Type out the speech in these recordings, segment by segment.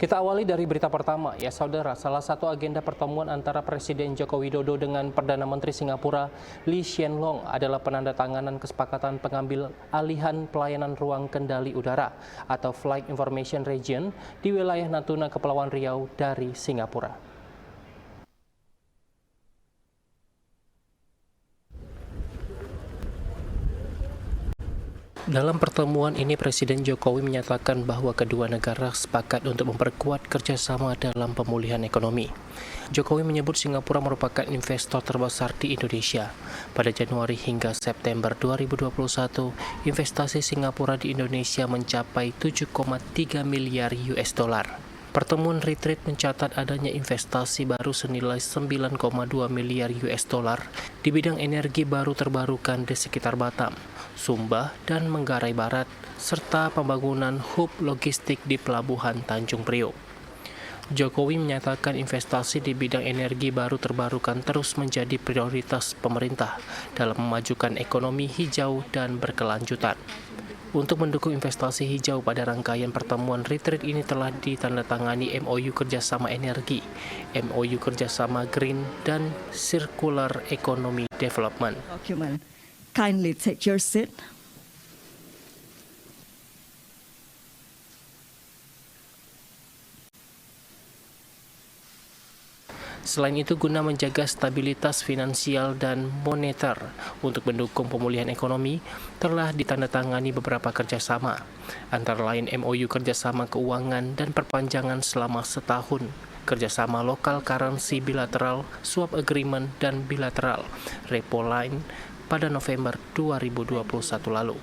Kita awali dari berita pertama, ya saudara. Salah satu agenda pertemuan antara Presiden Joko Widodo dengan Perdana Menteri Singapura Lee Hsien Loong adalah penandatanganan kesepakatan pengambil alihan pelayanan ruang kendali udara atau Flight Information Region di wilayah Natuna, Kepulauan Riau dari Singapura. Dalam pertemuan ini, Presiden Jokowi menyatakan bahwa kedua negara sepakat untuk memperkuat kerjasama dalam pemulihan ekonomi. Jokowi menyebut Singapura merupakan investor terbesar di Indonesia. Pada Januari hingga September 2021, investasi Singapura di Indonesia mencapai 7,3 miliar US dollar. Pertemuan retreat mencatat adanya investasi baru senilai 9,2 miliar US dollar di bidang energi baru terbarukan di sekitar Batam, Sumba, dan Manggarai Barat, serta pembangunan hub logistik di Pelabuhan Tanjung Priok. Jokowi menyatakan investasi di bidang energi baru terbarukan terus menjadi prioritas pemerintah dalam memajukan ekonomi hijau dan berkelanjutan. Untuk mendukung investasi hijau, pada rangkaian pertemuan retreat ini telah ditandatangani MOU kerjasama energi, MOU kerjasama green, dan circular economy development. Document. Kindly take your seat. Selain itu, guna menjaga stabilitas finansial dan moneter untuk mendukung pemulihan ekonomi, telah ditandatangani beberapa kerjasama, antara lain MOU kerjasama keuangan dan perpanjangan selama setahun, kerjasama lokal currency bilateral, swap agreement, dan bilateral repo line pada November 2021 lalu.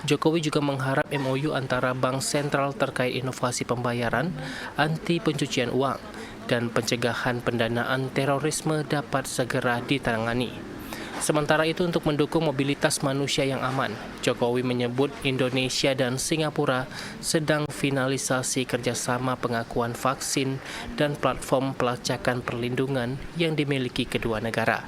Jokowi juga mengharap MOU antara Bank Sentral terkait inovasi pembayaran, anti pencucian uang, dan pencegahan pendanaan terorisme dapat segera ditangani. Sementara itu, untuk mendukung mobilitas manusia yang aman, Jokowi menyebut Indonesia dan Singapura sedang finalisasi kerjasama pengakuan vaksin dan platform pelacakan perlindungan yang dimiliki kedua negara.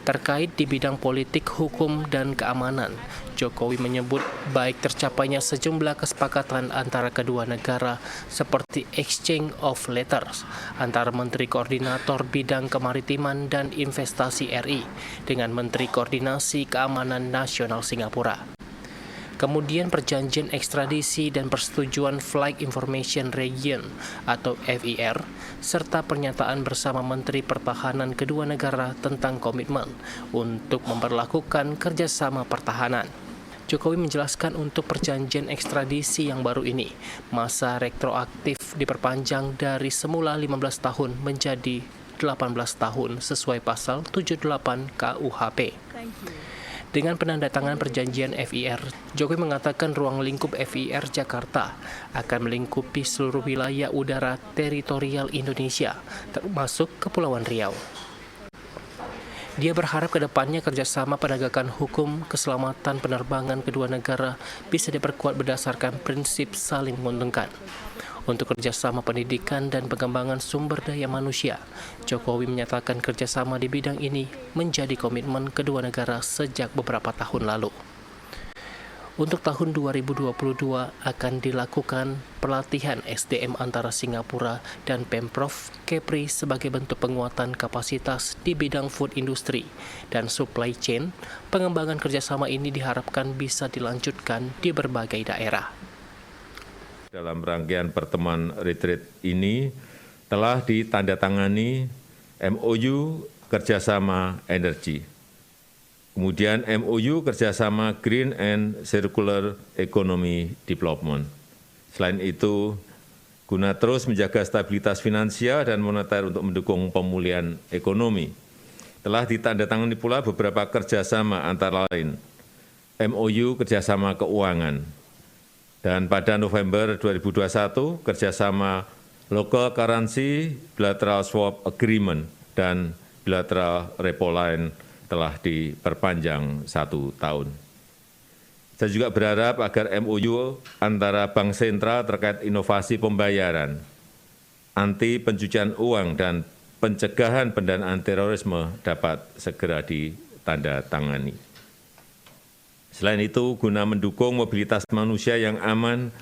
Terkait di bidang politik, hukum, dan keamanan, Jokowi menyebut baik tercapainya sejumlah kesepakatan antara kedua negara seperti exchange of letters antara Menteri Koordinator Bidang Kemaritiman dan Investasi RI dengan Menteri Koordinasi Keamanan Nasional Singapura. Kemudian perjanjian ekstradisi dan persetujuan Flight Information Region atau FIR, serta pernyataan bersama Menteri Pertahanan kedua negara tentang komitmen untuk memperlakukan kerjasama pertahanan. Jokowi menjelaskan untuk perjanjian ekstradisi yang baru ini, masa retroaktif diperpanjang dari semula 15 tahun menjadi 18 tahun sesuai pasal 78 KUHP. Dengan penandatangan perjanjian FIR, Jokowi mengatakan ruang lingkup FIR Jakarta akan melingkupi seluruh wilayah udara teritorial Indonesia, termasuk Kepulauan Riau. Dia berharap ke depannya kerjasama penegakan hukum keselamatan penerbangan kedua negara bisa diperkuat berdasarkan prinsip saling menguntungkan. Untuk kerjasama pendidikan dan pengembangan sumber daya manusia, Jokowi menyatakan kerjasama di bidang ini menjadi komitmen kedua negara sejak beberapa tahun lalu. Untuk tahun 2022 akan dilakukan pelatihan SDM antara Singapura dan Pemprov Kepri sebagai bentuk penguatan kapasitas di bidang food industry dan supply chain. Pengembangan kerjasama ini diharapkan bisa dilanjutkan di berbagai daerah. Dalam rangkaian pertemuan retreat ini telah ditandatangani MOU kerjasama energi, kemudian MOU kerjasama Green and Circular Economy Development. Selain itu, guna terus menjaga stabilitas finansial dan moneter untuk mendukung pemulihan ekonomi, telah ditandatangani pula beberapa kerjasama antara lain MOU kerjasama keuangan, dan pada November 2021, kerjasama Local Currency Bilateral Swap Agreement dan Bilateral Repo Line telah diperpanjang 1 tahun. Saya juga berharap agar MOU antara Bank Sentral terkait inovasi pembayaran, anti pencucian uang, dan pencegahan pendanaan terorisme dapat segera ditandatangani. Selain itu, guna mendukung mobilitas manusia yang aman,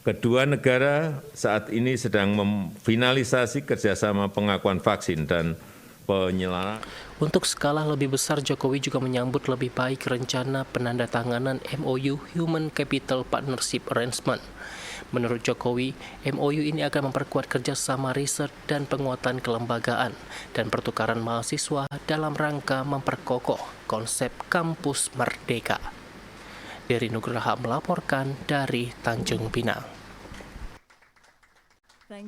Kedua negara saat ini sedang memfinalisasi kerjasama pengakuan vaksin dan penyelenggaraan. Untuk skala lebih besar, Jokowi juga menyambut lebih baik rencana penandatanganan MOU Human Capital Partnership Arrangement. Menurut Jokowi, MOU ini akan memperkuat kerjasama riset dan penguatan kelembagaan dan pertukaran mahasiswa dalam rangka memperkokoh konsep kampus merdeka. Dery Nugraha melaporkan dari Tanjung Pinang. Thank